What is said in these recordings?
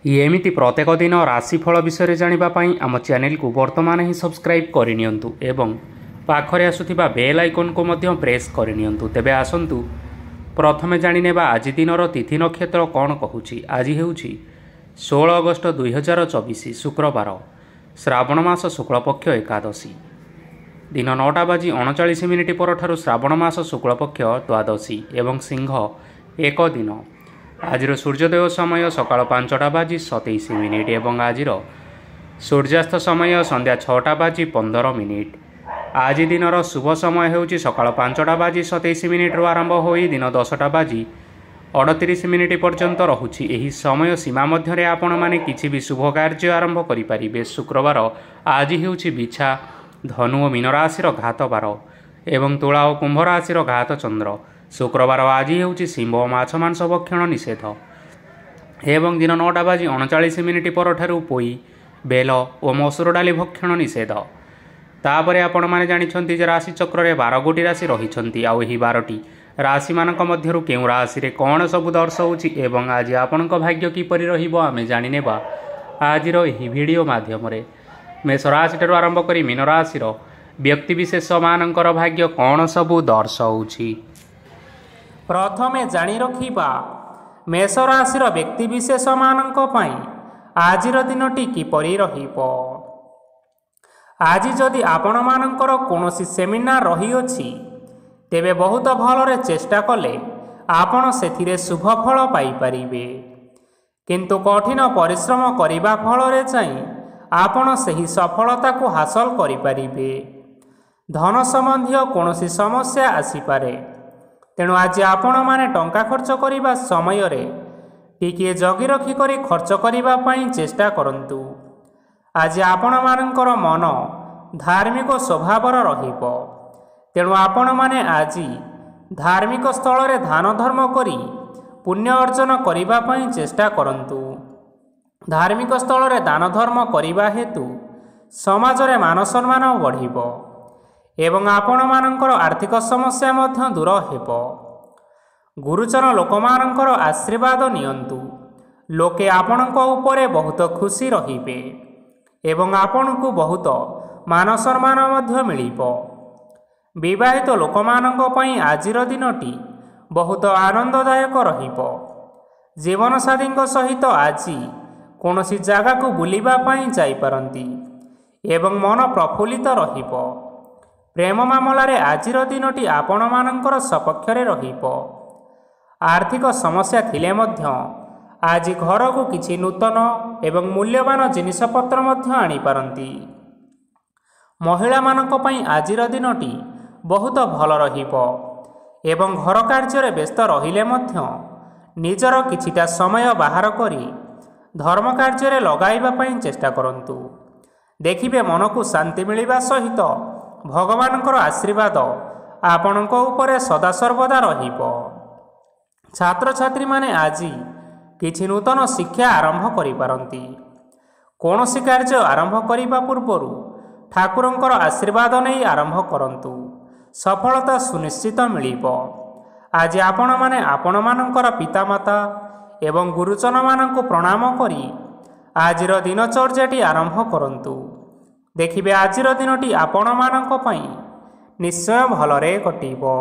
एमिति प्रत्येक दिन राशिफल विषय जानिबा पई आम चैनल को वर्तमान ही सब्सक्राइब करनियंतु एवं पाखरे आसुथिबा बेल आइकन को मध्य प्रेस करनियंतु। तेबे आसंतु प्रथमे जानिनेबा आज दिनर तिथि नक्षत्र कौन कहूछि। आज हेउछि 16 अगस्त 2024 शुक्रवार, श्रावण मास शुक्लपक्ष एकादशी, दिन 9:39 परठारु श्रावण मास शुक्लपक्ष द्वादशी एवं सिंह एक दिन। आज सूर्योदय समय सकाळ 5:27 एवं आज सूर्यास्त समय संध्या 6:15। आज दिनर शुभ समय हेउछि सकाळ 5:27 आरंभ होई दिन 10:38 पर्यंत रहुछि। एही समय सीमा मध्यरे आपण माने किछि भी शुभ कार्य आरंभ करि परिबे। शुक्रवार आज हेउछि बिछा, धनु और मीन राशिर घात बार एवं तुला और कुंभ राशिर घात चंद्र। शुक्रवार आज हेउछि सिंह और माछ मांस भक्षण निषेध एवं दिन 9:39 परठारु पोई, बेल और मसूर डाली भक्षण निषेध। तापरे आपण माने जानिछन्ति जे राशि चक्र रे 12 गोटी राशि रहिछन्ति। आ एही 12टी राशि मानक मध्यरु केउ राशि रे कोन सब दर्शाउछि एवं आज आपणक भाग्य किपरि रहिबो आमे जानि नेबा आजिर एही वीडियो माध्यम रे। मेष राशि ठारु आरंभ करी मीन राशिर व्यक्तिविशेष मानकर भाग्य कोन सब दर्शाउछि। प्रथमे जानि रखिबा मेष राशिर व्यक्तिविशेष मानक पई आजिर दिनटी किपरि रहिबो। आज जदि आपण मानकर कोनोसी सेमिनार रहिअछि तेबे बहुत भलरे चेष्टा कले आपण सेथिरे शुभ फल पाई परिबे, किंतु कठिन परिश्रम करिबा फलरे चाहिँ आपण सही सफलता को हासिल करि परिबे। धन संबंधी कोनोसी समस्या आसी पारे, तेणु आज आपण माने टंका खर्च करिबा समय रे टिके जगी रखी करी खर्च करिबा पई चेष्टा करंतु। आज आपण मानकर मन धार्मिक स्वभावर रहिबो, तेणु आपण माने आज धार्मिक स्थल रे दान धर्म करी पुण्य अर्जन करिबा पई चेष्टा करंतु। धार्मिक स्थल रे दान धर्म करिबा हेतु समाज रे मान सम्मान बढ़िबो एवं आपण मानकर आर्थिक समस्या मध्य दूर हेबो। गुरुजन लोकमानकर आशीर्वाद नियंतु। लोके आपणक उपरे बहुत खुशी रहिबे एवं आपणकु बहुत मान सम्मान मध्य मिलिबो। विवाहित लोकमानक पई आजिर दिनटी बहुत आनंददायक रहिबो। जीवन साथीଙ୍କ सहित आज कोनोसी जागा को बुलिबा पई जाई पारंती एवं मन प्रफुल्लित रहिबो। प्रेम मामलारे आजिर दिनटी आपण मानकर सपक्षरे रहिबो। आर्थिक समस्या थिले मध्य आज घर को किछि नूतन एवं मूल्यवान जिनिसपत्र मध्य आनी पारंती। महिला मानक पई आजिर दिनटी बहुत भल रहिबो एवं घर कार्य व्यस्त रहिले मध्य निजर किछिटा समय बाहर करी धर्म कार्य लगाइबा पई चेष्टा करंतु। देखिबे मन को शांति मिलिबा सहित भगवानकर आशीर्वाद आपणक उपरे सदा सर्वदा रहिबो। छात्र छात्री माने आज किछि नूतन शिक्षा आरंभ करि पारंती। कोनोसी कार्य आरंभ करिबा पूर्वरु ठाकुरंकर आशीर्वाद नै आरंभ करंतु, सफलता सुनिश्चित मिलिबो। आज आपण माने आपण मानकर पितामाता एवं गुरुजन मानंकु प्रणाम करी आजिर दिनचर्याटी आरंभ करंतु। देखिबे आजिर दिनटी आपण मानक पई निश्चय भलरे कटिबो।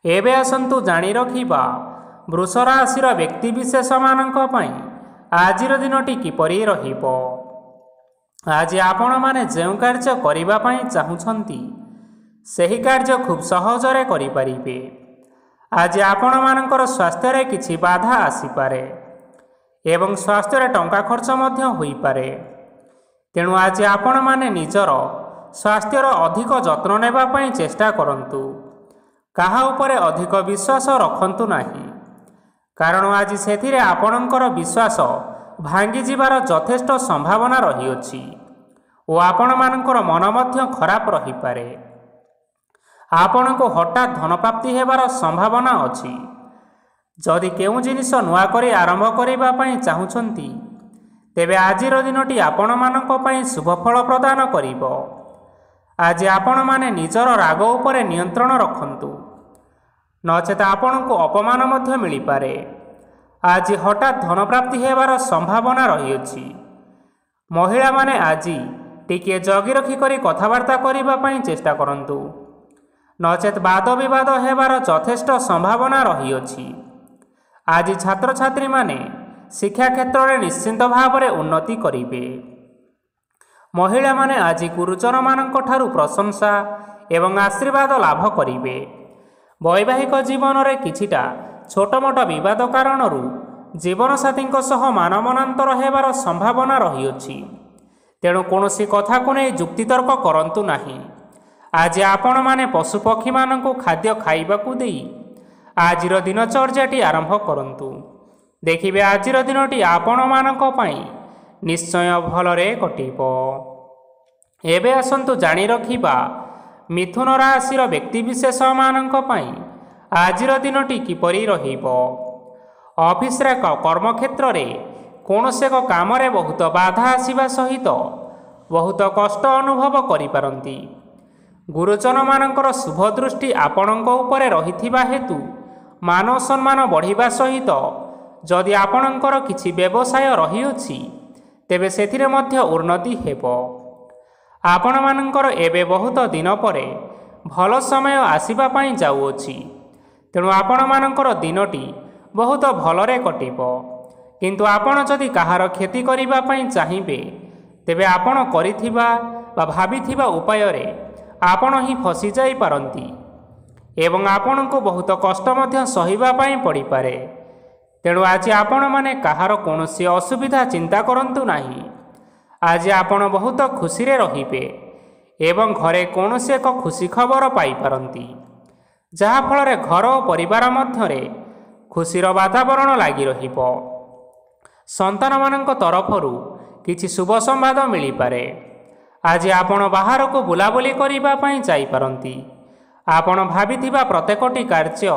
एबे आसंतु जानि रखिबा वृष राशिर व्यक्तिविशेष मानक पई आजिर दिनटी किपरि रहिबो। आज आपण माने जेउ कार्य करिबा पई चाहुछंती सही कार्य खूब सहजरे करि परिबे। आज आपण मानकर स्वास्थ्य रे किछि बाधा आसी पारे एवं स्वास्थ्य रे टंका खर्च मध्य होई पारे, तेणु आज आपण माने निजर स्वास्थ्यर अधिक जत्न नेबा पई चेष्टा करंतु। काहा उपरे अधिक विश्वास रखंतु नाही, कारण आज सेथिरे आपणकर विश्वास भांगी जिबार यथेष्ट संभावना रहिअछि ओ आपण मानकर मन मध्य खराब रही पारे। आपण को हठात धन प्राप्ति हेबार संभावना अछि। जदि केउ जिनिस नुआ करी आरंभ करिबा पई चाहुछंती तेबे आजिर दिनटी आपण मानक पई शुभ फल प्रदान करिबो। आज आपण माने निजर राग उपरे नियंत्रण रखंतु, नचेत आपण को अपमान मध्य मिली पारे। ଆଜି ହଠାତ୍ ଧନପ୍ରାପ୍ତି ହେବାର ସମ୍ଭାବନା ରହିଅଛି। ମହିଳାମାନେ ଆଜି ଟିକିଏ ଜଗି ରଖି କରି କଥାବାର୍ତ୍ତା କରିବା ପାଇଁ ଚେଷ୍ଟା କରନ୍ତୁ, ନଚେତ୍ ବାଦ ବିବାଦ ହେବାର ଯଥେଷ୍ଟ ସମ୍ଭାବନା ରହିଅଛି। ଆଜି ଛାତ୍ରଛାତ୍ରୀମାନେ ଶିକ୍ଷା କ୍ଷେତ୍ରରେ ନିଶ୍ଚିନ୍ତ ଭାବରେ ଉନ୍ନତି କରିବେ। ମହିଳାମାନେ ଆଜି ଗୁରୁଜନମାନଙ୍କ ଠାରୁ ପ୍ରଶଂସା ଏବଂ ଆଶୀର୍ବାଦ ଲାଭ କରିବେ। ବୈବାହିକ ଜୀବନରେ କିଛିଟା ଛୋଟମୋଟ ବିବାଦ କାରଣରୁ ଜୀବନସାଥୀଙ୍କ ସହ ମାନମନାନ୍ତର ହେବାର ସମ୍ଭାବନା ରହିଅଛି। ତେଣୁ କୌଣସି କଥାକୁ ନେଇ ଯୁକ୍ତିତର୍କ କରନ୍ତୁ ନାହିଁ। ଆଜି ଆପଣମାନେ ପଶୁପକ୍ଷୀମାନଙ୍କୁ ଖାଦ୍ୟ ଖାଇବାକୁ ଦେଇ ଆଜିର ଦିନଚର୍ଯ୍ୟାଟି ଆରମ୍ଭ କରନ୍ତୁ। ଦେଖିବେ ଆଜିର ଦିନଟି ଆପଣମାନଙ୍କ ପାଇଁ ନିଶ୍ଚୟ ଭଲରେ କଟିବ। ଏବେ ଆସନ୍ତୁ ଜାଣି ରଖିବା ମିଥୁନ ରାଶିର ବ୍ୟକ୍ତିବିଶେଷମାନଙ୍କ ପାଇଁ ଆଜିର ଦିନଟି କିପରି ରହିବ। ଅଫିସରେ କର୍ମକ୍ଷେତ୍ରରେ କୌଣସି ଏକ କାମରେ ବହୁତ ବାଧା ଆସିବା ସହିତ ବହୁତ କଷ୍ଟ ଅନୁଭବ କରିପାରନ୍ତି। ଗୁରୁଜନମାନଙ୍କର ଶୁଭ ଦୃଷ୍ଟି ଆପଣଙ୍କ ଉପରେ ରହିଥିବା ହେତୁ ମାନ ସମ୍ମାନ ବଢ଼ିବା ସହିତ ଯଦି ଆପଣଙ୍କର କିଛି ବ୍ୟବସାୟ ରହିଅଛି ତେବେ ସେଥିରେ ମଧ୍ୟ ଉନ୍ନତି ହେବ। ଆପଣମାନଙ୍କର ଏବେ ବହୁତ ଦିନ ପରେ ଭଲ ସମୟ ଆସିବା ପାଇଁ ଯାଉଅଛି। ତେଣୁ ଆପଣମାନଙ୍କର ଦିନଟି ବହୁତ ଭଲରେ କଟିବ। କିନ୍ତୁ ଆପଣ ଯଦି କାହାର କ୍ଷତି କରିବା ପାଇଁ ଚାହିଁବେ ତେବେ ଆପଣ କରିଥିବା ବା ଭାବିଥିବା ଉପାୟରେ ଆପଣ ହିଁ ଫସିଯାଇପାରନ୍ତି ଏବଂ ଆପଣଙ୍କୁ ବହୁତ କଷ୍ଟ ମଧ୍ୟ ସହିବା ପାଇଁ ପଡ଼ିପାରେ। ତେଣୁ ଆଜି ଆପଣମାନେ କାହାର କୌଣସି ଅସୁବିଧା ଚିନ୍ତା କରନ୍ତୁ ନାହିଁ। ଆଜି ଆପଣ ବହୁତ ଖୁସିରେ ରହିବେ ଏବଂ ଘରେ କୌଣସି ଏକ ଖୁସି ଖବର ପାଇପାରନ୍ତି, ଯାହାଫଳରେ ଘର ଓ ପରିବାର ମଧ୍ୟରେ ଖୁସିର ବାତାବରଣ ଲାଗି ରହିବ। ସନ୍ତାନମାନଙ୍କ ତରଫରୁ କିଛି ଶୁଭ ସମ୍ବାଦ ମିଳିପାରେ। ଆଜି ଆପଣ ବାହାରକୁ ବୁଲାବୁଲି କରିବା ପାଇଁ ଯାଇପାରନ୍ତି। ଆପଣ ଭାବିଥିବା ପ୍ରତ୍ୟେକଟି କାର୍ଯ୍ୟ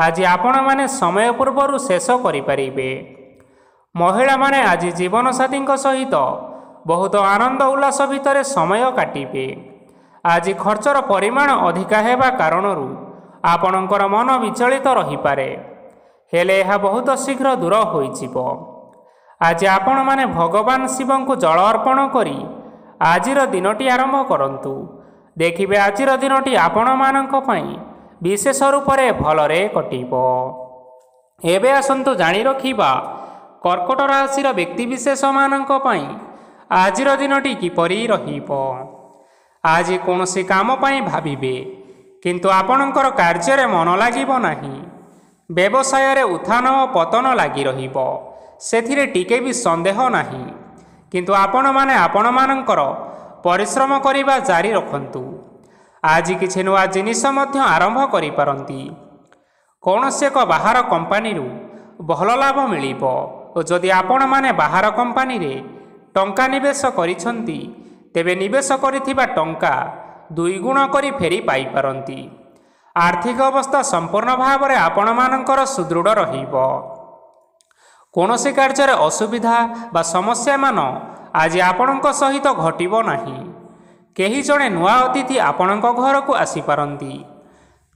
ଆଜି ଆପଣମାନେ ସମୟ ପୂର୍ବରୁ ଶେଷ କରିପାରିବେ। ମହିଳାମାନେ ଆଜି ଜୀବନସାଥୀଙ୍କ ସହିତ ବହୁତ ଆନନ୍ଦ ଉଲ୍ଲାସ ଭିତରେ ସମୟ କାଟିବେ। ଆଜି ଖର୍ଚ୍ଚର ପରିମାଣ ଅଧିକା ହେବା କାରଣରୁ ଆପଣଙ୍କର ମନ ବିଚଳିତ ରହିପାରେ, ହେଲେ ଏହା ବହୁତ ଶୀଘ୍ର ଦୂର ହୋଇଯିବ। ଆଜି ଆପଣମାନେ ଭଗବାନ ଶିବଙ୍କୁ ଜଳ ଅର୍ପଣ କରି ଆଜିର ଦିନଟି ଆରମ୍ଭ କରନ୍ତୁ। ଦେଖିବେ ଆଜିର ଦିନଟି ଆପଣମାନଙ୍କ ପାଇଁ ବିଶେଷ ରୂପରେ ଭଲରେ କଟିବ। ଏବେ ଆସନ୍ତୁ ଜାଣି ରଖିବା କର୍କଟ ରାଶିର ବ୍ୟକ୍ତିବିଶେଷମାନଙ୍କ ପାଇଁ ଆଜିର ଦିନଟି କିପରି ରହିବ। ଆଜି କୌଣସି କାମ ପାଇଁ ଭାବିବେ, କିନ୍ତୁ ଆପଣଙ୍କର କାର୍ଯ୍ୟରେ ମନ ଲାଗିବ ନାହିଁ। ବ୍ୟବସାୟରେ ଉତ୍ଥାନ ଓ ପତନ ଲାଗି ରହିବ, ସେଥିରେ ଟିକେ ବି ସନ୍ଦେହ ନାହିଁ। କିନ୍ତୁ ଆପଣମାନେ ଆପଣମାନଙ୍କର ପରିଶ୍ରମ କରିବା ଜାରି ରଖନ୍ତୁ। ଆଜି କିଛି ନୂଆ ଜିନିଷ ମଧ୍ୟ ଆରମ୍ଭ କରିପାରନ୍ତି। କୌଣସି ଏକ ବାହାର କମ୍ପାନୀରୁ ଭଲ ଲାଭ ମିଳିବ ଓ ଯଦି ଆପଣମାନେ ବାହାର କମ୍ପାନୀରେ ଟଙ୍କା ନିବେଶ କରିଛନ୍ତି ତେବେ ନିବେଶ କରିଥିବା ଟଙ୍କା 2 ଗୁଣ କରି ଫେରି ପାଇପାରନ୍ତି। ଆର୍ଥିକ ଅବସ୍ଥା ସମ୍ପୂର୍ଣ୍ଣ ଭାବରେ ଆପଣମାନଙ୍କର ସୁଦୃଢ଼ ରହିବ। କୌଣସି କାର୍ଯ୍ୟରେ ଅସୁବିଧା ବା ସମସ୍ୟାମାନ ଆଜି ଆପଣଙ୍କ ସହିତ ଘଟିବ ନାହିଁ। କେହି ଜଣେ ନୂଆ ଅତିଥି ଆପଣଙ୍କ ଘରକୁ ଆସିପାରନ୍ତି,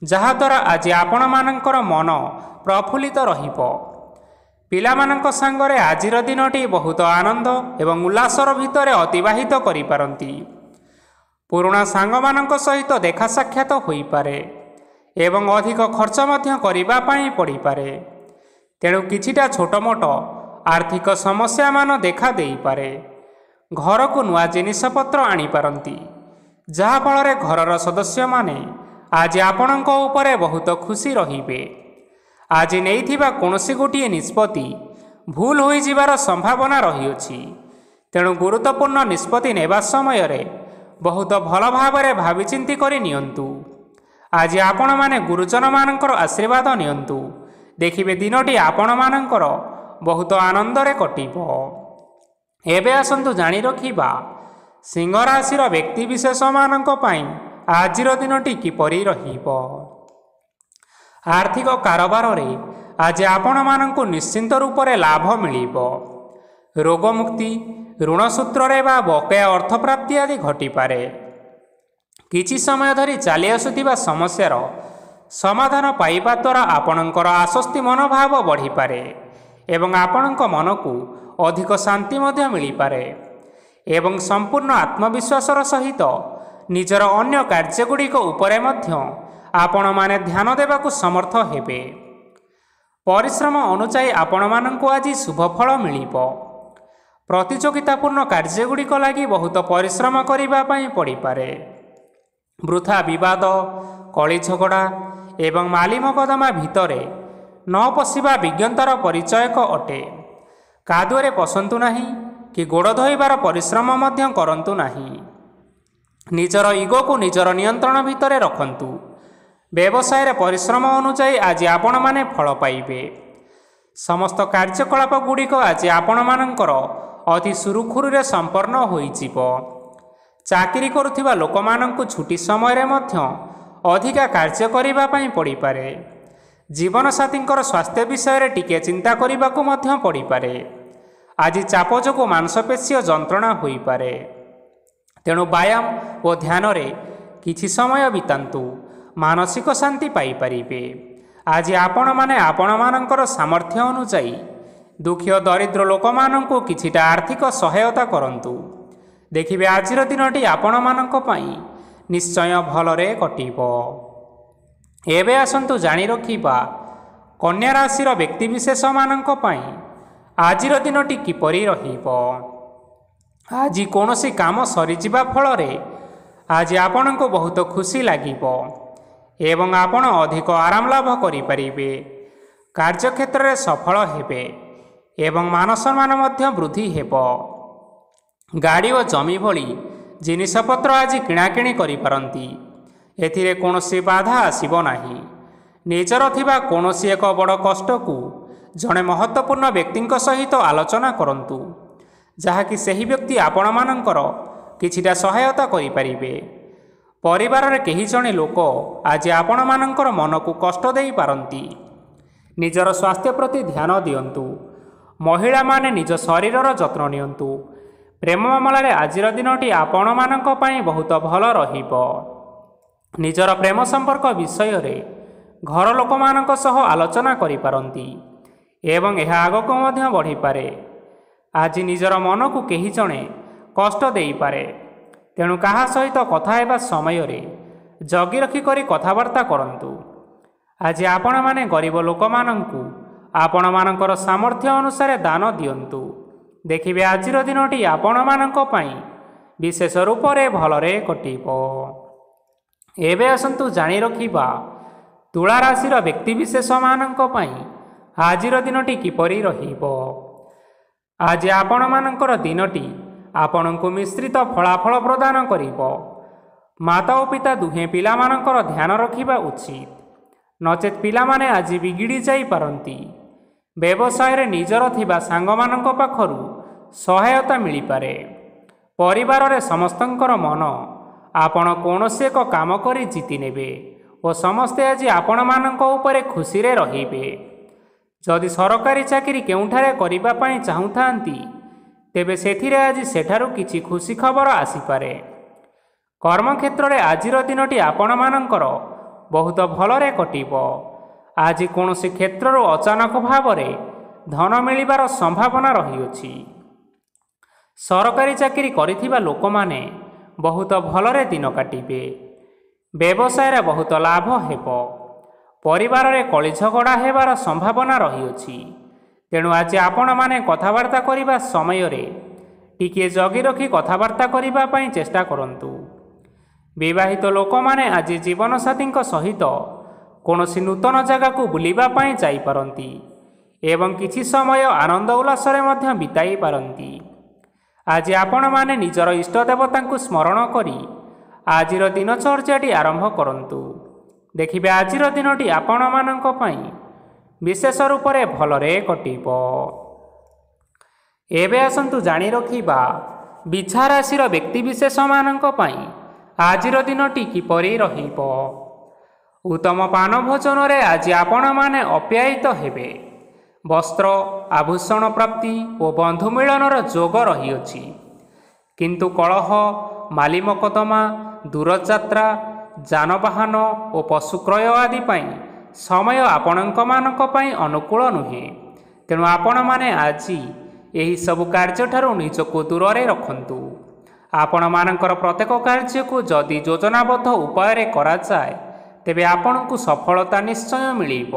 ଯାହାଦ୍ୱାରା ଆଜି ଆପଣମାନଙ୍କର ମନ ପ୍ରଫୁଲ୍ଲିତ ରହିବ। ପିଲାମାନଙ୍କ ସାଙ୍ଗରେ ଆଜିର ଦିନଟି ବହୁତ ଆନନ୍ଦ ଏବଂ ଉଲ୍ଲାସର ଭିତରେ ଅତିବାହିତ କରିପାରନ୍ତି। ପୁରୁଣା ସାଙ୍ଗମାନଙ୍କ ସହିତ ଦେଖା ସାକ୍ଷାତ ହୋଇପାରେ ଏବଂ ଅଧିକ ଖର୍ଚ୍ଚ ମଧ୍ୟ କରିବା ପାଇଁ ପଡ଼ିପାରେ। ତେଣୁ କିଛିଟା ଛୋଟମୋଟ ଆର୍ଥିକ ସମସ୍ୟାମାନ ଦେଖା ଦେଇପାରେ। ଘରକୁ ନୂଆ ଜିନିଷପତ୍ର ଆଣିପାରନ୍ତି, ଯାହାଫଳରେ ଘରର ସଦସ୍ୟମାନେ ଆଜି ଆପଣଙ୍କ ଉପରେ ବହୁତ ଖୁସି ରହିବେ। ଆଜି ନେଇଥିବା କୌଣସି ଗୋଟିଏ ନିଷ୍ପତ୍ତି ଭୁଲ ହୋଇଯିବାର ସମ୍ଭାବନା ରହିଅଛି। ତେଣୁ ଗୁରୁତ୍ୱପୂର୍ଣ୍ଣ ନିଷ୍ପତ୍ତି ନେବା ସମୟରେ ବହୁତ ଭଲ ଭାବରେ ଭାବିଚିନ୍ତି କରି ନିଅନ୍ତୁ। ଆଜି ଆପଣମାନେ ଗୁରୁଜନମାନଙ୍କର ଆଶୀର୍ବାଦ ନିଅନ୍ତୁ। ଦେଖିବେ ଦିନଟି ଆପଣମାନଙ୍କର ବହୁତ ଆନନ୍ଦରେ କଟିବ। ଏବେ ଆସନ୍ତୁ ଜାଣି ରଖିବା ସିଂହ ରାଶିର ବ୍ୟକ୍ତିବିଶେଷମାନଙ୍କ ପାଇଁ ଆଜିର ଦିନଟି କିପରି ରହିବ। ଆର୍ଥିକ କାରବାରରେ ଆଜି ଆପଣମାନଙ୍କୁ ନିଶ୍ଚିନ୍ତ ରୂପରେ ଲାଭ ମିଳିବ। ରୋଗମୁକ୍ତି, ଋଣ ସୂତ୍ରରେ ବା ବକେୟା ଅର୍ଥପ୍ରାପ୍ତି ଆଦି ଘଟିପାରେ। କିଛି ସମୟ ଧରି ଚାଲି ଆସୁଥିବା ସମସ୍ୟାର ସମାଧାନ ପାଇବା ଦ୍ୱାରା ଆପଣଙ୍କର ଆଶ୍ୱସ୍ତି ମନୋଭାବ ବଢ଼ିପାରେ ଏବଂ ଆପଣଙ୍କ ମନକୁ ଅଧିକ ଶାନ୍ତି ମଧ୍ୟ ମିଳିପାରେ ଏବଂ ସମ୍ପୂର୍ଣ୍ଣ ଆତ୍ମବିଶ୍ୱାସର ସହିତ ନିଜର ଅନ୍ୟ କାର୍ଯ୍ୟଗୁଡ଼ିକ ଉପରେ ମଧ୍ୟ ଆପଣମାନେ ଧ୍ୟାନ ଦେବାକୁ ସମର୍ଥ ହେବେ। ପରିଶ୍ରମ ଅନୁଯାୟୀ ଆପଣମାନଙ୍କୁ ଆଜି ଶୁଭଫଳ ମିଳିବ। ପ୍ରତିଯୋଗିତାପୂର୍ଣ୍ଣ କାର୍ଯ୍ୟଗୁଡ଼ିକ ଲାଗି ବହୁତ ପରିଶ୍ରମ କରିବା ପାଇଁ ପଡ଼ିପାରେ। ବୃଥା ବିବାଦ, କଳି ଝଗଡ଼ା ଏବଂ ମାଲି ମକଦ୍ଦମା ଭିତରେ ନ ପଶିବା ବିଜ୍ଞତାର ପରିଚୟକ ଅଟେ। କାଦୁଅରେ ପଶନ୍ତୁ ନାହିଁ କି ଗୋଡ଼ ଧୋଇବାର ପରିଶ୍ରମ ମଧ୍ୟ କରନ୍ତୁ ନାହିଁ। ନିଜର ଇଗୋକୁ ନିଜର ନିୟନ୍ତ୍ରଣ ଭିତରେ ରଖନ୍ତୁ। ବ୍ୟବସାୟରେ ପରିଶ୍ରମ ଅନୁଯାୟୀ ଆଜି ଆପଣମାନେ ଫଳ ପାଇବେ। ସମସ୍ତ କାର୍ଯ୍ୟକଳାପ ଗୁଡ଼ିକ ଆଜି ଆପଣମାନଙ୍କର ଅତି ସୁରୁଖୁରୁରେ ସମ୍ପନ୍ନ ହୋଇଯିବ। ଚାକିରି କରୁଥିବା ଲୋକମାନଙ୍କୁ ଛୁଟି ସମୟରେ ମଧ୍ୟ ଅଧିକା କାର୍ଯ୍ୟ କରିବା ପାଇଁ ପଡ଼ିପାରେ। ଜୀବନସାଥୀଙ୍କର ସ୍ୱାସ୍ଥ୍ୟ ବିଷୟରେ ଟିକିଏ ଚିନ୍ତା କରିବାକୁ ମଧ୍ୟ ପଡ଼ିପାରେ। ଆଜି ଚାପ ଯୋଗୁଁ ମାଂସପେଶୀୟ ଯନ୍ତ୍ରଣା ହୋଇପାରେ। ତେଣୁ ବ୍ୟାୟାମ ଓ ଧ୍ୟାନରେ କିଛି ସମୟ ବିତାନ୍ତୁ, ମାନସିକ ଶାନ୍ତି ପାଇପାରିବେ। ଆଜି ଆପଣମାନେ ଆପଣମାନଙ୍କର ସାମର୍ଥ୍ୟ ଅନୁଯାୟୀ ଦୁଃଖୀ ଓ ଦରିଦ୍ର ଲୋକମାନଙ୍କୁ କିଛିଟା ଆର୍ଥିକ ସହାୟତା କରନ୍ତୁ। ଦେଖିବେ ଆଜିର ଦିନଟି ଆପଣମାନଙ୍କ ପାଇଁ ନିଶ୍ଚୟ ଭଲରେ କଟିବ। ଏବେ ଆସନ୍ତୁ ଜାଣି ରଖିବା କନ୍ୟା ରାଶିର ବ୍ୟକ୍ତିବିଶେଷମାନଙ୍କ ପାଇଁ ଆଜିର ଦିନଟି କିପରି ରହିବ। ଆଜି କୌଣସି କାମ ସରିଯିବା ଫଳରେ ଆଜି ଆପଣଙ୍କୁ ବହୁତ ଖୁସି ଲାଗିବ ଏବଂ ଆପଣ ଅଧିକ ଆରାମ ଲାଭ କରିପାରିବେ। କାର୍ଯ୍ୟକ୍ଷେତ୍ରରେ ସଫଳ ହେବେ ଏବଂ ମାନସମ୍ମାନ ମଧ୍ୟ ବୃଦ୍ଧି ହେବ। ଗାଡ଼ି ଓ ଜମି ଭଳି ଜିନିଷପତ୍ର ଆଜି କିଣାକିଣି କରିପାରନ୍ତି। ଏଥିରେ କୌଣସି ବାଧା ଆସିବ ନାହିଁ। ନିଜର ଥିବା କୌଣସି ଏକ ବଡ଼ କଷ୍ଟକୁ ଜଣେ ମହତ୍ତ୍ୱପୂର୍ଣ୍ଣ ବ୍ୟକ୍ତିଙ୍କ ସହିତ ଆଲୋଚନା କରନ୍ତୁ, ଯାହାକି ସେହି ବ୍ୟକ୍ତି ଆପଣମାନଙ୍କର କିଛିଟା ସହାୟତା କରିପାରିବେ। ପରିବାରରେ କେହି ଜଣେ ଲୋକ ଆଜି ଆପଣମାନଙ୍କର ମନକୁ କଷ୍ଟ ଦେଇପାରନ୍ତି। ନିଜର ସ୍ୱାସ୍ଥ୍ୟ ପ୍ରତି ଧ୍ୟାନ ଦିଅନ୍ତୁ। ମହିଳାମାନେ ନିଜ ଶରୀରର ଯତ୍ନ ନିଅନ୍ତୁ। ପ୍ରେମ ମାମଲାରେ ଆଜିର ଦିନଟି ଆପଣମାନଙ୍କ ପାଇଁ ବହୁତ ଭଲ ରହିବ। ନିଜର ପ୍ରେମ ସମ୍ପର୍କ ବିଷୟରେ ଘର ଲୋକମାନଙ୍କ ସହ ଆଲୋଚନା କରିପାରନ୍ତି ଏବଂ ଏହା ଆଗକୁ ମଧ୍ୟ ବଢ଼ିପାରେ। ଆଜି ନିଜର ମନକୁ କେହି ଜଣେ କଷ୍ଟ ଦେଇପାରେ, ତେଣୁ କାହା ସହିତ କଥା ହେବା ସମୟରେ ଜଗି ରଖି କରି କଥାବାର୍ତ୍ତା କରନ୍ତୁ। ଆଜି ଆପଣମାନେ ଗରିବ ଲୋକମାନଙ୍କୁ ଆପଣମାନଙ୍କର ସାମର୍ଥ୍ୟ ଅନୁସାରେ ଦାନ ଦିଅନ୍ତୁ। ଦେଖିବେ ଆଜିର ଦିନଟି ଆପଣମାନଙ୍କ ପାଇଁ ବିଶେଷ ରୂପରେ ଭଲରେ କଟିବ। ଏବେ ଆସନ୍ତୁ ଜାଣି ରଖିବା ତୁଳା ରାଶିର ବ୍ୟକ୍ତିବିଶେଷମାନଙ୍କ ପାଇଁ ଆଜିର ଦିନଟି କିପରି ରହିବ। ଆଜି ଆପଣମାନଙ୍କର ଦିନଟି ଆପଣଙ୍କୁ ମିଶ୍ରିତ ଫଳାଫଳ ପ୍ରଦାନ କରିବ। ମାତା ଓ ପିତା ଦୁହେଁ ପିଲାମାନଙ୍କର ଧ୍ୟାନ ରଖିବା ଉଚିତ, ନଚେତ୍ ପିଲାମାନେ ଆଜି ବିଗିଡ଼ି ଯାଇପାରନ୍ତି। ବ୍ୟବସାୟରେ ନିଜର ଥିବା ସାଙ୍ଗମାନଙ୍କ ପାଖରୁ ସହାୟତା ମିଳିପାରେ। ପରିବାରରେ ସମସ୍ତଙ୍କର ମନ ଆପଣ କୌଣସି ଏକ କାମ କରି ଜିତି ନେବେ ଓ ସମସ୍ତେ ଆଜି ଆପଣମାନଙ୍କ ଉପରେ ଖୁସିରେ ରହିବେ। ଯଦି ସରକାରୀ ଚାକିରି କେଉଁଠାରେ କରିବା ପାଇଁ ଚାହୁଁଥାନ୍ତି, ତେବେ ସେଥିରେ ଆଜି ସେଠାରୁ କିଛି ଖୁସି ଖବର ଆସିପାରେ। କର୍ମକ୍ଷେତ୍ରରେ ଆଜିର ଦିନଟି ଆପଣମାନଙ୍କର ବହୁତ ଭଲରେ କଟିବ। ଆଜି କୌଣସି କ୍ଷେତ୍ରରୁ ଅଚାନକ ଭାବରେ ଧନ ମିଳିବାର ସମ୍ଭାବନା ରହିଅଛି। ସରକାରୀ ଚାକିରି କରିଥିବା ଲୋକମାନେ ବହୁତ ଭଲରେ ଦିନ କାଟିବେ। ବ୍ୟବସାୟରେ ବହୁତ ଲାଭ ହେବ। ପରିବାରରେ କଳି ଝଗଡ଼ା ହେବାର ସମ୍ଭାବନା ରହିଅଛି। ତେଣୁ ଆଜି ଆପଣମାନେ କଥାବାର୍ତ୍ତା କରିବା ସମୟରେ ଟିକିଏ ଜଗି ରଖି କଥାବାର୍ତ୍ତା କରିବା ପାଇଁ ଚେଷ୍ଟା କରନ୍ତୁ। ବିବାହିତ ଲୋକମାନେ ଆଜି ଜୀବନସାଥୀଙ୍କ ସହିତ କୌଣସି ନୂତନ ଜାଗାକୁ ବୁଲିବା ପାଇଁ ଯାଇପାରନ୍ତି ଏବଂ କିଛି ସମୟ ଆନନ୍ଦ ଉଲ୍ଲାସରେ ମଧ୍ୟ ବିତାଇ ପାରନ୍ତି। ଆଜି ଆପଣମାନେ ନିଜର ଇଷ୍ଟ ଦେବତାଙ୍କୁ ସ୍ମରଣ କରି ଆଜିର ଦିନଚର୍ଯ୍ୟାଟି ଆରମ୍ଭ କରନ୍ତୁ। ଦେଖିବେ ଆଜିର ଦିନଟି ଆପଣମାନଙ୍କ ପାଇଁ ବିଶେଷ ରୂପରେ ଭଲରେ କଟିବ। ଏବେ ଆସନ୍ତୁ ଜାଣି ରଖିବା ବିଛା ରାଶିର ବ୍ୟକ୍ତିବିଶେଷମାନଙ୍କ ପାଇଁ ଆଜିର ଦିନଟି କିପରି ରହିବ। ଉତ୍ତମ ପାନ ଭୋଜନରେ ଆଜି ଆପଣମାନେ ଅପ୍ୟାୟିତ ହେବେ। ବସ୍ତ୍ର ଆଭୂଷଣ ପ୍ରାପ୍ତି ଓ ବନ୍ଧୁ ମିଳନର ଯୋଗ ରହିଅଛି। କିନ୍ତୁ କଳହ, ମାଲି ମକଦ୍ଦମା, ଦୂରଯାତ୍ରା, ଯାନବାହନ ଓ ପଶୁ କ୍ରୟ ଆଦି ପାଇଁ ସମୟ ଆପଣଙ୍କମାନଙ୍କ ପାଇଁ ଅନୁକୂଳ ନୁହେଁ। ତେଣୁ ଆପଣମାନେ ଆଜି ଏହିସବୁ କାର୍ଯ୍ୟଠାରୁ ନିଜକୁ ଦୂରରେ ରଖନ୍ତୁ। ଆପଣମାନଙ୍କର ପ୍ରତ୍ୟେକ କାର୍ଯ୍ୟକୁ ଯଦି ଯୋଜନାବଦ୍ଧ ଉପାୟରେ କରାଯାଏ ତେବେ ଆପଣଙ୍କୁ ସଫଳତା ନିଶ୍ଚୟ ମିଳିବ।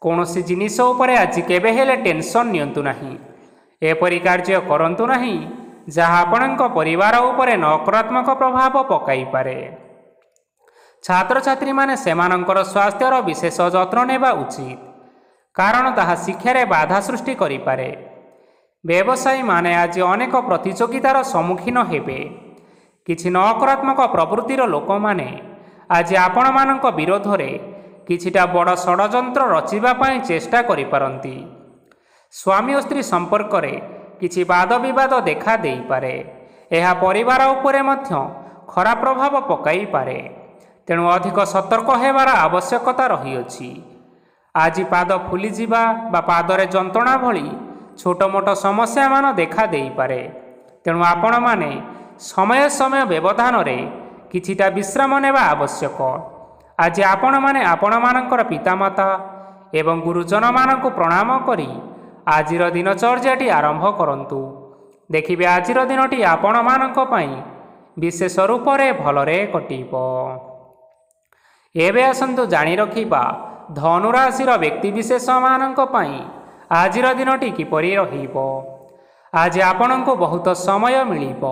କୌଣସି ଜିନିଷ ଉପରେ ଆଜି କେବେ ହେଲେ ଟେନସନ୍ ନିଅନ୍ତୁ ନାହିଁ। ଏପରି କାର୍ଯ୍ୟ କରନ୍ତୁ ନାହିଁ ଯାହା ଆପଣଙ୍କ ପରିବାର ଉପରେ ନକାରାତ୍ମକ ପ୍ରଭାବ ପକାଇପାରେ। ଛାତ୍ରଛାତ୍ରୀମାନେ ସେମାନଙ୍କର ସ୍ୱାସ୍ଥ୍ୟର ବିଶେଷ ଯତ୍ନ ନେବା ଉଚିତ, କାରଣ ତାହା ଶିକ୍ଷାରେ ବାଧା ସୃଷ୍ଟି କରିପାରେ। ବ୍ୟବସାୟୀମାନେ ଆଜି ଅନେକ ପ୍ରତିଯୋଗିତାର ସମ୍ମୁଖୀନ ହେବେ। କିଛି ନକାରାତ୍ମକ ପ୍ରବୃତ୍ତିର ଲୋକମାନେ ଆଜି ଆପଣମାନଙ୍କ ବିରୋଧରେ କିଛିଟା ବଡ଼ ଷଡ଼ଯନ୍ତ୍ର ରଚିବା ପାଇଁ ଚେଷ୍ଟା କରିପାରନ୍ତି। ସ୍ୱାମୀ ଓ ସ୍ତ୍ରୀ ସମ୍ପର୍କରେ କିଛି ବାଦ ବିବାଦ ଦେଖା ଦେଇପାରେ। ଏହା ପରିବାର ଉପରେ ମଧ୍ୟ ଖରାପ ପ୍ରଭାବ ପକାଇପାରେ। ତେଣୁ ଅଧିକ ସତର୍କ ହେବାର ଆବଶ୍ୟକତା ରହିଅଛି। ଆଜି ପାଦ ଫୁଲିଯିବା ବା ପାଦରେ ଯନ୍ତ୍ରଣା ଭଳି ଛୋଟ ମୋଟ ସମସ୍ୟାମାନ ଦେଖା ଦେଇପାରେ। ତେଣୁ ଆପଣମାନେ ସମୟ ସମୟ ବ୍ୟବଧାନରେ କିଛିଟା ବିଶ୍ରାମ ନେବା ଆବଶ୍ୟକ। ଆଜି ଆପଣମାନେ ଆପଣମାନଙ୍କର ପିତାମାତା ଏବଂ ଗୁରୁଜନମାନଙ୍କୁ ପ୍ରଣାମ କରି ଆଜିର ଦିନଚର୍ଯ୍ୟାଟି ଆରମ୍ଭ କରନ୍ତୁ। ଦେଖିବେ ଆଜିର ଦିନଟି ଆପଣମାନଙ୍କ ପାଇଁ ବିଶେଷ ରୂପରେ ଭଲରେ କଟିବ। ଏବେ ଆସନ୍ତୁ ଜାଣି ରଖିବା ଧନୁରାଶିର ବ୍ୟକ୍ତିବିଶେଷମାନଙ୍କ ପାଇଁ ଆଜିର ଦିନଟି କିପରି ରହିବ। ଆଜି ଆପଣଙ୍କୁ ବହୁତ ସମୟ ମିଳିବ,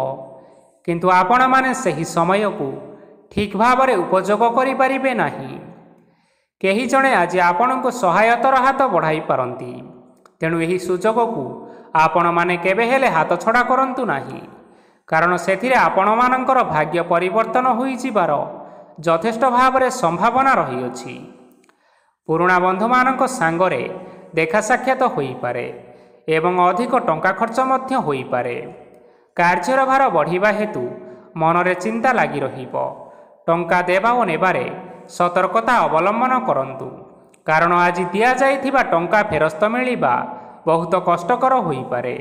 କିନ୍ତୁ ଆପଣମାନେ ସେହି ସମୟକୁ ଠିକ୍ ଭାବରେ ଉପଯୋଗ କରିପାରିବେ ନାହିଁ। କେହି ଜଣେ ଆଜି ଆପଣଙ୍କୁ ସହାୟତାର ହାତ ବଢ଼ାଇ ପାରନ୍ତି। ତେଣୁ ଏହି ସୁଯୋଗକୁ ଆପଣମାନେ କେବେ ହେଲେ ହାତଛଡ଼ା କରନ୍ତୁ ନାହିଁ, କାରଣ ସେଥିରେ ଆପଣମାନଙ୍କର ଭାଗ୍ୟ ପରିବର୍ତ୍ତନ ହୋଇଯିବାର ଯଥେଷ୍ଟ ଭାବରେ ସମ୍ଭାବନା ରହିଅଛି। ପୁରୁଣା ବନ୍ଧୁମାନଙ୍କ ସାଙ୍ଗରେ ଦେଖା ସାକ୍ଷାତ ହୋଇପାରେ ଏବଂ ଅଧିକ ଟଙ୍କା ଖର୍ଚ୍ଚ ମଧ୍ୟ ହୋଇପାରେ। କାର୍ଯ୍ୟର ଭାର ବଢ଼ିବା ହେତୁ ମନରେ ଚିନ୍ତା ଲାଗି ରହିବ। ଟଙ୍କା ଦେବା ଓ ନେବାରେ ସତର୍କତା ଅବଲମ୍ବନ କରନ୍ତୁ, କାରଣ ଆଜି ଦିଆଯାଇଥିବା ଟଙ୍କା ଫେରସ୍ତ ମିଳିବା ବହୁତ କଷ୍ଟକର ହୋଇପାରେ।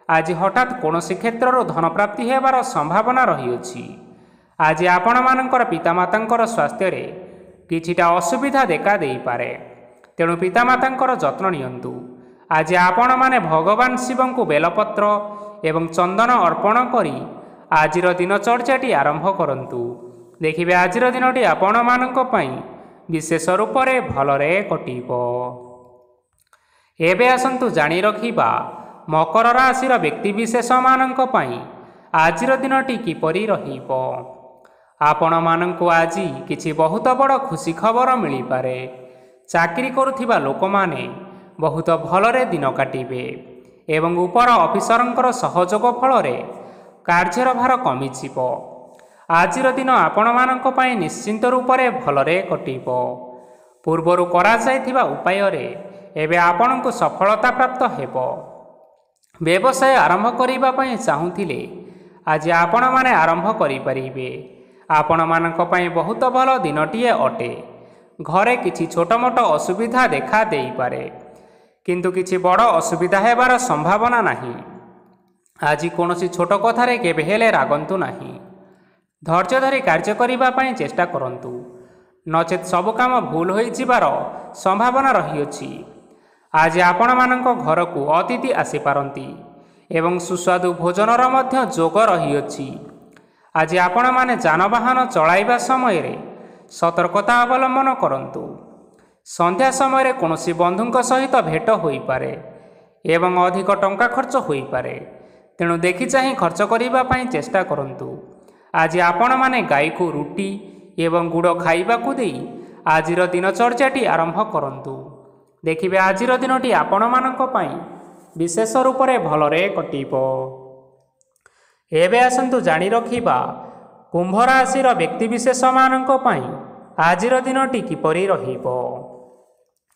ଆଜି ହଠାତ୍ କୌଣସି କ୍ଷେତ୍ରରୁ ଧନପ୍ରାପ୍ତି ହେବାର ସମ୍ଭାବନା ରହିଅଛି। ଆଜି ଆପଣମାନଙ୍କର ପିତାମାତାଙ୍କର ସ୍ୱାସ୍ଥ୍ୟରେ କିଛିଟା ଅସୁବିଧା ଦେଖା ଦେଇପାରେ। ତେଣୁ ପିତାମାତାଙ୍କର ଯତ୍ନ ନିଅନ୍ତୁ। ଆଜି ଆପଣମାନେ ଭଗବାନ ଶିବଙ୍କୁ ବେଲପତ୍ର ଏବଂ ଚନ୍ଦନ ଅର୍ପଣ କରି ଆଜିର ଦିନଚର୍ଯ୍ୟାଟି ଆରମ୍ଭ କରନ୍ତୁ। ଦେଖିବେ ଆଜିର ଦିନଟି ଆପଣମାନଙ୍କ ପାଇଁ ବିଶେଷ ରୂପରେ ଭଲରେ କଟିବ। ଏବେ ଆସନ୍ତୁ ଜାଣି ରଖିବା ମକର ରାଶିର ବ୍ୟକ୍ତିବିଶେଷମାନଙ୍କ ପାଇଁ ଆଜିର ଦିନଟି କିପରି ରହିବ। ଆପଣମାନଙ୍କୁ ଆଜି କିଛି ବହୁତ ବଡ଼ ଖୁସି ଖବର ମିଳିପାରେ। ଚାକିରି କରୁଥିବା ଲୋକମାନେ ବହୁତ ଭଲରେ ଦିନ କାଟିବେ ଏବଂ ଉପର ଅଫିସରଙ୍କର ସହଯୋଗ ଫଳରେ କାର୍ଯ୍ୟର ଭାର କମିଯିବ। ଆଜିର ଦିନ ଆପଣମାନଙ୍କ ପାଇଁ ନିଶ୍ଚିନ୍ତ ରୂପରେ ଭଲରେ କଟିବ। ପୂର୍ବରୁ କରାଯାଇଥିବା ଉପାୟରେ ଏବେ ଆପଣଙ୍କୁ ସଫଳତା ପ୍ରାପ୍ତ ହେବ। ବ୍ୟବସାୟ ଆରମ୍ଭ କରିବା ପାଇଁ ଚାହୁଁଥିଲେ ଆଜି ଆପଣମାନେ ଆରମ୍ଭ କରିପାରିବେ। ଆପଣମାନଙ୍କ ପାଇଁ ବହୁତ ଭଲ ଦିନଟିଏ ଅଟେ। ଘରେ କିଛି ଛୋଟ ମୋଟ ଅସୁବିଧା ଦେଖା ଦେଇପାରେ, କିନ୍ତୁ କିଛି ବଡ଼ ଅସୁବିଧା ହେବାର ସମ୍ଭାବନା ନାହିଁ। ଆଜି କୌଣସି ଛୋଟ କଥାରେ କେବେ ହେଲେ ରାଗନ୍ତୁ ନାହିଁ। ଧୈର୍ଯ୍ୟ ଧରି କାର୍ଯ୍ୟ କରିବା ପାଇଁ ଚେଷ୍ଟା କରନ୍ତୁ, ନଚେତ୍ ସବୁ କାମ ଭୁଲ ହୋଇଯିବାର ସମ୍ଭାବନା ରହିଅଛି। ଆଜି ଆପଣମାନଙ୍କ ଘରକୁ ଅତିଥି ଆସିପାରନ୍ତି ଏବଂ ସୁସ୍ୱାଦୁ ଭୋଜନର ମଧ୍ୟ ଯୋଗ ରହିଅଛି। ଆଜି ଆପଣମାନେ ଯାନବାହନ ଚଳାଇବା ସମୟରେ ସତର୍କତା ଅବଲମ୍ବନ କରନ୍ତୁ। ସନ୍ଧ୍ୟା ସମୟରେ କୌଣସି ବନ୍ଧୁଙ୍କ ସହିତ ଭେଟ ହୋଇପାରେ ଏବଂ ଅଧିକ ଟଙ୍କା ଖର୍ଚ୍ଚ ହୋଇପାରେ। ତେଣୁ ଦେଖି ଚାହିଁ ଖର୍ଚ୍ଚ କରିବା ପାଇଁ ଚେଷ୍ଟା କରନ୍ତୁ। ଆଜି ଆପଣମାନେ ଗାଈକୁ ରୁଟି ଏବଂ ଗୁଡ଼ ଖାଇବାକୁ ଦେଇ ଆଜିର ଦିନଚର୍ଯ୍ୟାଟି ଆରମ୍ଭ କରନ୍ତୁ। ଦେଖିବେ ଆଜିର ଦିନଟି ଆପଣମାନଙ୍କ ପାଇଁ ବିଶେଷ ରୂପରେ ଭଲରେ କଟିବ। ଏବେ ଆସନ୍ତୁ ଜାଣି ରଖିବା କୁମ୍ଭ ରାଶିର ବ୍ୟକ୍ତିବିଶେଷମାନଙ୍କ ପାଇଁ ଆଜିର ଦିନଟି କିପରି ରହିବ।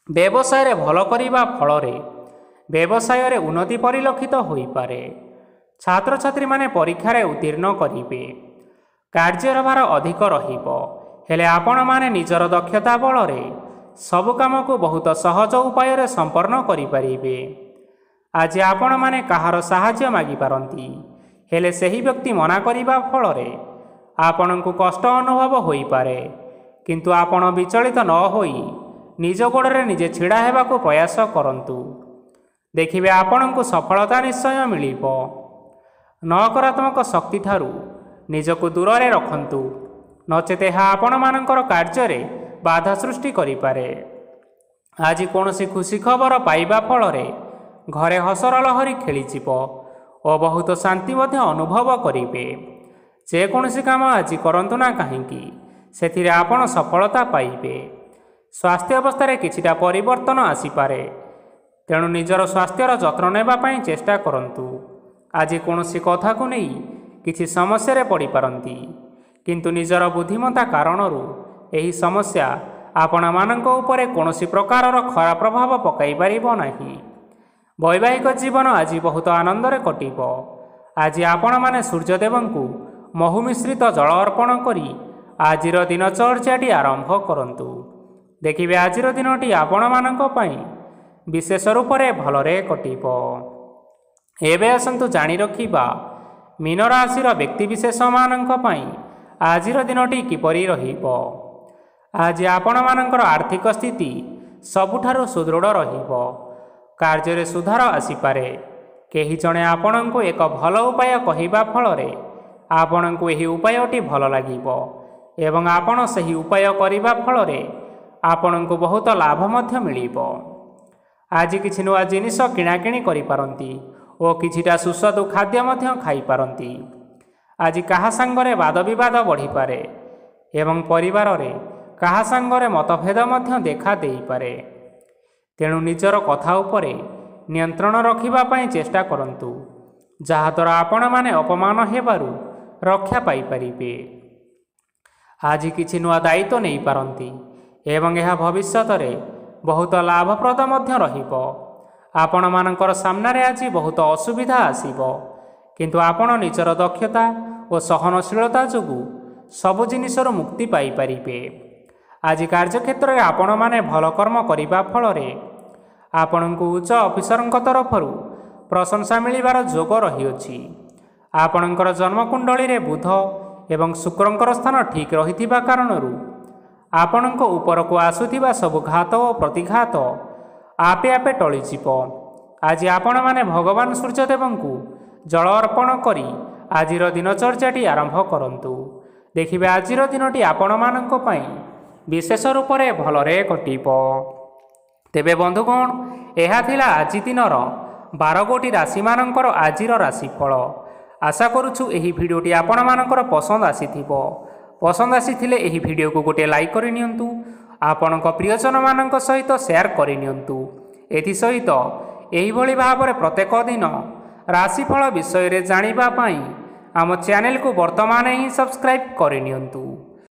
ବ୍ୟବସାୟରେ ଭଲ କରିବା ଫଳରେ ବ୍ୟବସାୟରେ ଉନ୍ନତି ପରିଲକ୍ଷିତ ହୋଇପାରେ। ଛାତ୍ରଛାତ୍ରୀମାନେ ପରୀକ୍ଷାରେ ଉତ୍ତୀର୍ଣ୍ଣ କରିବେ। କାର୍ଯ୍ୟର ଭାର ଅଧିକ ରହିବ, ହେଲେ ଆପଣମାନେ ନିଜର ଦକ୍ଷତା ବଳରେ ସବୁ କାମକୁ ବହୁତ ସହଜ ଉପାୟରେ ସମ୍ପନ୍ନ କରିପାରିବେ। ଆଜି ଆପଣମାନେ କାହାର ସାହାଯ୍ୟ ମାଗିପାରନ୍ତି, ହେଲେ ସେହି ବ୍ୟକ୍ତି ମନା କରିବା ଫଳରେ ଆପଣଙ୍କୁ କଷ୍ଟ ଅନୁଭବ ହୋଇପାରେ। କିନ୍ତୁ ଆପଣ ବିଚଳିତ ନ ହୋଇ ନିଜ ଗୋଡ଼ରେ ନିଜେ ଛିଡ଼ା ହେବାକୁ ପ୍ରୟାସ କରନ୍ତୁ। ଦେଖିବେ ଆପଣଙ୍କୁ ସଫଳତା ନିଶ୍ଚୟ ମିଳିବ। ନକାରାତ୍ମକ ଶକ୍ତି ଠାରୁ ନିଜକୁ ଦୂରରେ ରଖନ୍ତୁ, ନଚେତ୍ ଏହା ଆପଣମାନଙ୍କର କାର୍ଯ୍ୟରେ ବାଧା ସୃଷ୍ଟି କରିପାରେ। ଆଜି କୌଣସି ଖୁସି ଖବର ପାଇବା ଫଳରେ ଘରେ ହସର ଲହରୀ ଖେଳିଯିବ ଓ ବହୁତ ଶାନ୍ତି ମଧ୍ୟ ଅନୁଭବ କରିବେ। ଯେକୌଣସି କାମ ଆଜି କରନ୍ତୁ ନା କାହିଁକି, ସେଥିରେ ଆପଣ ସଫଳତା ପାଇବେ। ସ୍ୱାସ୍ଥ୍ୟ ଅବସ୍ଥାରେ କିଛିଟା ପରିବର୍ତ୍ତନ ଆସିପାରେ, ତେଣୁ ନିଜର ସ୍ୱାସ୍ଥ୍ୟର ଯତ୍ନ ନେବା ପାଇଁ ଚେଷ୍ଟା କରନ୍ତୁ। ଆଜି କୌଣସି କଥାକୁ ନେଇ କିଛି ସମସ୍ୟାରେ ପଡ଼ିପାରନ୍ତି, କିନ୍ତୁ ନିଜର ବୁଦ୍ଧିମତ୍ତା କାରଣରୁ ଏହି ସମସ୍ୟା ଆପଣମାନଙ୍କ ଉପରେ କୌଣସି ପ୍ରକାରର ଖରାପ ପ୍ରଭାବ ପକାଇ ପାରିବ ନାହିଁ। ବୈବାହିକ ଜୀବନ ଆଜି ବହୁତ ଆନନ୍ଦରେ କଟିବ। ଆଜି ଆପଣମାନେ ସୂର୍ଯ୍ୟଦେବଙ୍କୁ ମହୁ ମିଶ୍ରିତ ଜଳ ଅର୍ପଣ କରି ଆଜିର ଦିନଚର୍ଯ୍ୟାଟି ଆରମ୍ଭ କରନ୍ତୁ। ଦେଖିବେ ଆଜିର ଦିନଟି ଆପଣମାନଙ୍କ ପାଇଁ ବିଶେଷ ରୂପରେ ଭଲରେ କଟିବ। ଏବେ ଆସନ୍ତୁ ଜାଣି ରଖିବା ମୀନ ରାଶିର ବ୍ୟକ୍ତିବିଶେଷମାନଙ୍କ ପାଇଁ ଆଜିର ଦିନଟି କିପରି ରହିବ। ଆଜି ଆପଣମାନଙ୍କର ଆର୍ଥିକ ସ୍ଥିତି ସବୁଠାରୁ ସୁଦୃଢ଼ ରହିବ। କାର୍ଯ୍ୟରେ ସୁଧାର ଆସିପାରେ। କେହି ଜଣେ ଆପଣଙ୍କୁ ଏକ ଭଲ ଉପାୟ କହିବା ଫଳରେ ଆପଣଙ୍କୁ ଏହି ଉପାୟଟି ଭଲ ଲାଗିବ ଏବଂ ଆପଣ ସେହି ଉପାୟ କରିବା ଫଳରେ ଆପଣଙ୍କୁ ବହୁତ ଲାଭ ମଧ୍ୟ ମିଳିବ। ଆଜି କିଛି ନୂଆ ଜିନିଷ କିଣାକିଣି କରିପାରନ୍ତି ଓ କିଛିଟା ସୁସ୍ୱାଦୁ ଖାଦ୍ୟ ମଧ୍ୟ ଖାଇପାରନ୍ତି। ଆଜି କାହା ସାଙ୍ଗରେ ବାଦବିବାଦ ବଢ଼ିପାରେ ଏବଂ ପରିବାରରେ କାହା ସାଙ୍ଗରେ ମତଭେଦ ମଧ୍ୟ ଦେଖା ଦେଇପାରେ। ତେଣୁ ନିଜର କଥା ଉପରେ ନିୟନ୍ତ୍ରଣ ରଖିବା ପାଇଁ ଚେଷ୍ଟା କରନ୍ତୁ, ଯାହାଦ୍ୱାରା ଆପଣମାନେ ଅପମାନ ହେବାରୁ ରକ୍ଷା ପାଇପାରିବେ। ଆଜି କିଛି ନୂଆ ଦାୟିତ୍ୱ ନେଇପାରନ୍ତି ଏବଂ ଏହା ଭବିଷ୍ୟତରେ ବହୁତ ଲାଭପ୍ରଦ ମଧ୍ୟ ରହିବ। ଆପଣମାନଙ୍କର ସାମ୍ନାରେ ଆଜି ବହୁତ ଅସୁବିଧା ଆସିବ, କିନ୍ତୁ ଆପଣ ନିଜର ଦକ୍ଷତା ଓ ସହନଶୀଳତା ଯୋଗୁଁ ସବୁ ଜିନିଷରୁ ମୁକ୍ତି ପାଇପାରିବେ। ଆଜି କାର୍ଯ୍ୟକ୍ଷେତ୍ରରେ ଆପଣମାନେ ଭଲ କର୍ମ କରିବା ଫଳରେ ଆପଣଙ୍କୁ ଉଚ୍ଚ ଅଫିସରଙ୍କ ତରଫରୁ ପ୍ରଶଂସା ମିଳିବାର ଯୋଗ ରହିଅଛି। ଆପଣଙ୍କର ଜନ୍ମକୁଣ୍ଡଳୀରେ ବୁଧ ଏବଂ ଶୁକ୍ରଙ୍କର ସ୍ଥାନ ଠିକ୍ ରହିଥିବା କାରଣରୁ ଆପଣଙ୍କ ଉପରକୁ ଆସୁଥିବା ସବୁ ଘାତ ଓ ପ୍ରତିଘାତ ଆପେ ଆପେ ଟଳିଯିବ। ଆଜି ଆପଣମାନେ ଭଗବାନ ସୂର୍ଯ୍ୟଦେବଙ୍କୁ ଜଳ ଅର୍ପଣ କରି ଆଜିର ଦିନଚର୍ଯ୍ୟାଟି ଆରମ୍ଭ କରନ୍ତୁ। ଦେଖିବେ ଆଜିର ଦିନଟି ଆପଣମାନଙ୍କ ପାଇଁ ବିଶେଷ ରୂପରେ ଭଲରେ କଟିବ। ତେବେ ବନ୍ଧୁଗଣ, ଏହା ଥିଲା ଆଜି ଦିନର 12 ଗୋଟି ରାଶିମାନଙ୍କର ଆଜିର ରାଶିଫଳ। ଆଶା କରୁଛୁ ଏହି ଭିଡ଼ିଓଟି ଆପଣମାନଙ୍କର ପସନ୍ଦ ଆସିଥିବ। ପସନ୍ଦ ଆସିଥିଲେ ଏହି ଭିଡ଼ିଓକୁ ଗୋଟିଏ ଲାଇକ୍ କରିନିଅନ୍ତୁ, ଆପଣଙ୍କ ପ୍ରିୟଜନମାନଙ୍କ ସହିତ ସେୟାର କରିନିଅନ୍ତୁ। ଏଥିସହିତ ଏହିଭଳି ଭାବରେ ପ୍ରତ୍ୟେକ ଦିନ ରାଶିଫଳ ବିଷୟରେ ଜାଣିବା ପାଇଁ ଆମ ଚ୍ୟାନେଲକୁ ବର୍ତ୍ତମାନ ହିଁ ସବସ୍କ୍ରାଇବ୍ କରିନିଅନ୍ତୁ।